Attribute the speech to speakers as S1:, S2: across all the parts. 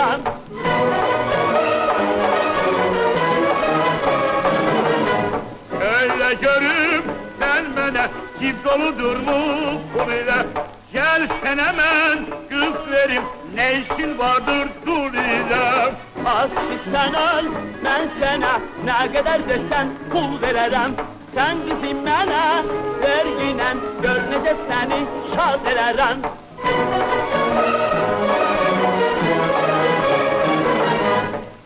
S1: verərəm.
S2: Öyle görüp sen bana çift doludur mu bu bile? Gel sen hemen kız verim, ne işin vardır dur ile.
S1: Aşk sen al, ben sana ne kadar versen pul verərəm. Sen bizim bana verginen, görmeyecek seni şad ederem.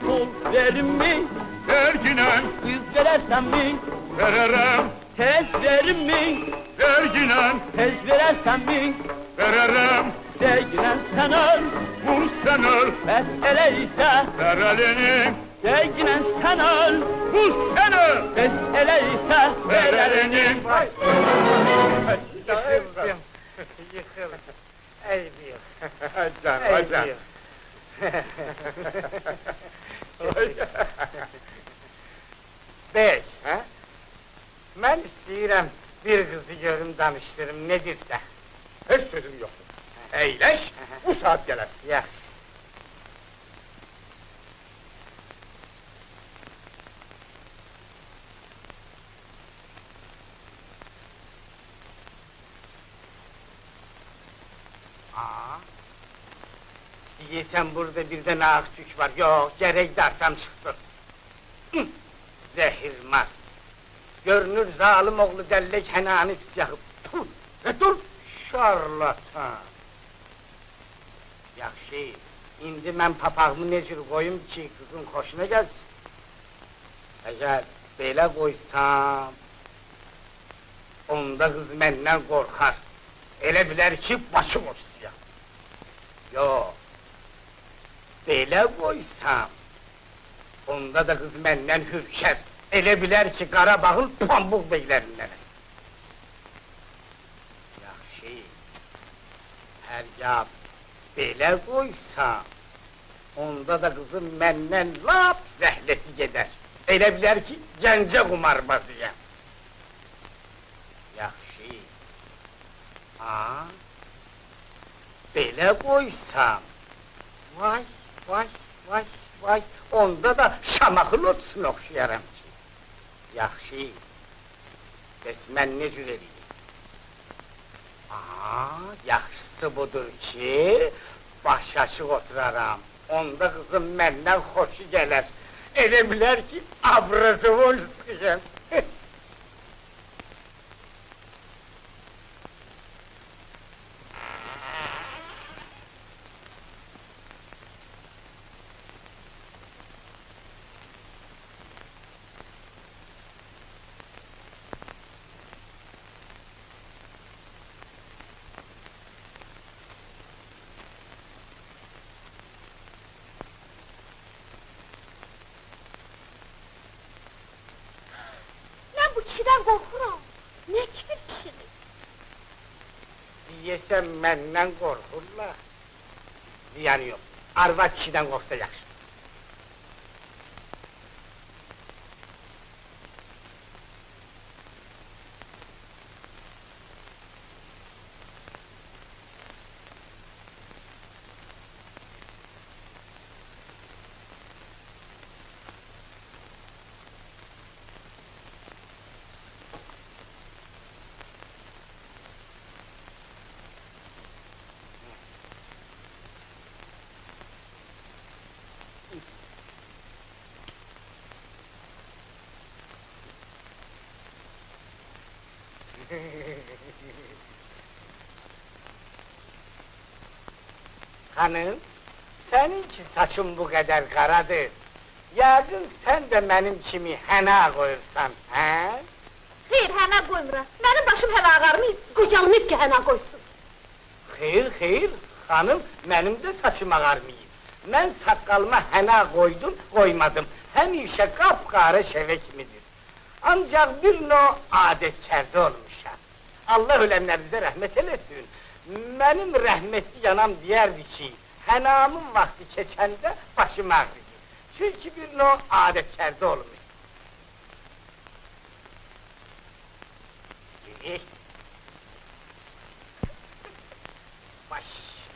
S1: Pul verim mi?
S2: Verginen
S1: Kız verersen mi?
S2: vererem,
S1: Tez verim mi?
S2: verginen
S1: Tez verersen mi?
S2: vererem.
S1: Verginen sen al,
S2: Vur sen öl,
S1: mesele ise.
S2: ver elini.
S1: Verginen sen al,
S2: Vur sen öl,
S1: mesele ise.
S2: ver elini.
S3: Yıkıldım, yıkıldım. Ey büyük,
S2: Can,
S3: ey
S2: can.
S3: büyük. Bey, ha? Ben istəyirəm bir kızı görüm, danıştırım, nedirsə.
S2: Hiç sözüm yok. Eyleş, bu saat gelir.
S3: Yaxşı. Deyəsən burada bir dənə ağ tük var, yox, gərək darsam çıxsın. Zəhirmar. Görünür zalim oğlu dəllək hənanı pis yaxıb.
S2: Dur.
S3: Şarlatan. Yaxşı, indi mən papağımı necür qoyum ki, qızın xoşuna gəlsin. Əgər belə qoysam, onda qız məndən qorxar. Elə bilər ki, başım orsuyam. Yox, belə qoysam, onda da qız məndən hürkər. Elə bilər ki, Qarabağın pambıq beylərindənəm. Yaxşı, hərgah belə qoysam, onda da qızın məndən lap zəhləti gedər. Elə bilər ki, gəncə qumarbazıyam. Yaxşı, belə qoysam, vay, vay, vay, vay, onda da şamaxıl otsun oxşayaram ki. Yaxşı, bəs mən ne cür eləyim? Yaxşısı budur ki, baş açıq oturaram, onda qızım məndən xoşu gələr. Elə bilər ki, Abrazovolskiyəm.
S4: Kişiden korkuram. Ne kibir kişidir?
S3: Deyəsən məndən qorxurlar. Ziyanı yox, arvad kişidən qorxsa yaxşı. Hanım, seninki saçın bu kadar karadır. Yəqin sen de benim kimi həna qoyursan, hə?
S4: Xeyr, həna qoymuram. Mənim başım hələ ağarmayıb, qocalmayıb ki, həna qoysun.
S3: Xeyr, hanım, mənim də saçım ağarmayıb. Mən saqqalıma həna qoydum, qoymadım. Həmişə qapqarı şəvə kimidir. Ancaq bir növ adətkərdə olmuşam. Allah ölənlərimizə rəhmət eləsin. Mənim rəhmətli yanam deyərdi ki, hənamın vaxtı keçəndə başım ağrıyır. Çünki bir növ adətkərdə olmuş. Baş,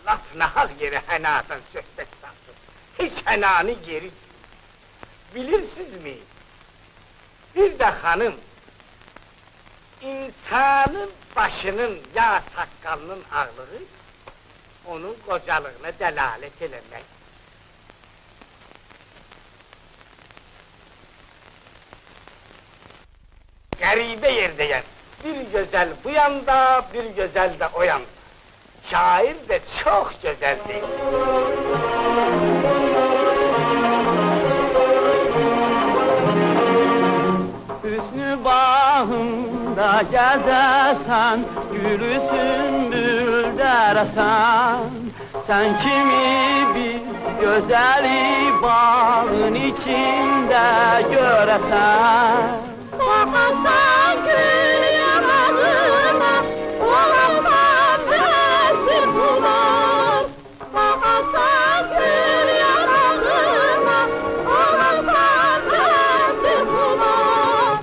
S3: laf nahaq yerə hənadan söhbət saldı. çenanı geri. Bilirsiniz mi? Bir de hanım, insanın başının ya sakalının ağırlığı, onun kocalığına delalet eləmək. Garibe yerdeyim. Bir güzel bu yanda, bir güzel de o yanda. Şair de çok güzel değil.
S1: Hüsnü bağımda gezersen, gülü sümbülder esen. Sen kimi bir güzeli bağın içinde göresen.
S4: Bakarsan gül yanağıma, olamam resim bular. Bakarsan gül yanağıma, olamam resim bular.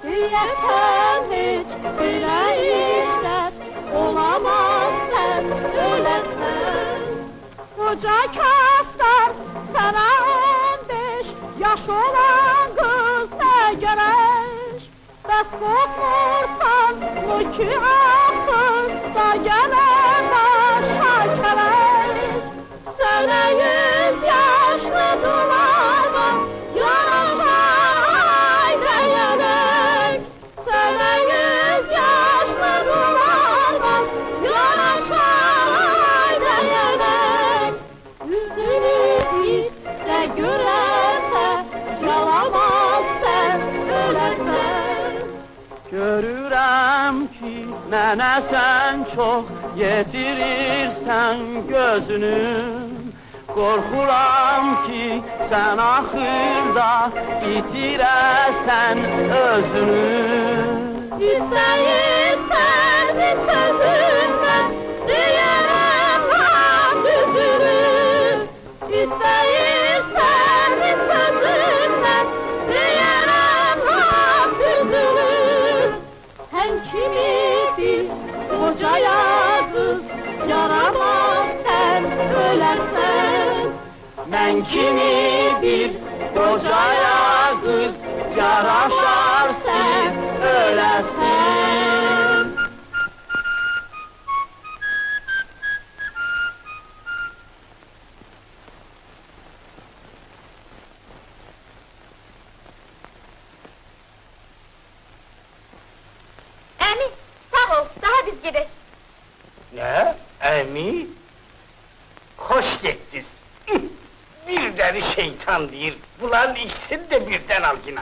S4: Yeter hiç bile işler, olamaz sen ölenler. Koca kaftar sana 15 yaş olan kız ne gerek? Bəs qorxursan mı ki axırda gələr başa gələk? Sənə 100 yaşlı dularma, yaraşay deyərək. Sənə 100 yaşlı dularma, yaraşay deyərək. Yüzünü bizdə görərsə, yalamaz sən ölərsən.
S1: Görürəm ki, mənə sən çox yetirirsən gözünü. Qorxuram ki, sən axırda bitirəsən özünü.
S4: İstəyirsən sözündən, deyərəm laf düzünü. İstəyirsən sözündən, deyərəm laf düzünü. Sən kimi bir qocaya qız, yaramaz sən ölərsən.
S1: Mən kimi bir qocaya qız, yaraşar sən öləsən.
S4: Əmi, sağ ol, daha biz gedək.
S3: Ne? Emi? Hoş gettiniz. Bir deli şeytan değil. Bunların ikisini de birden al yine.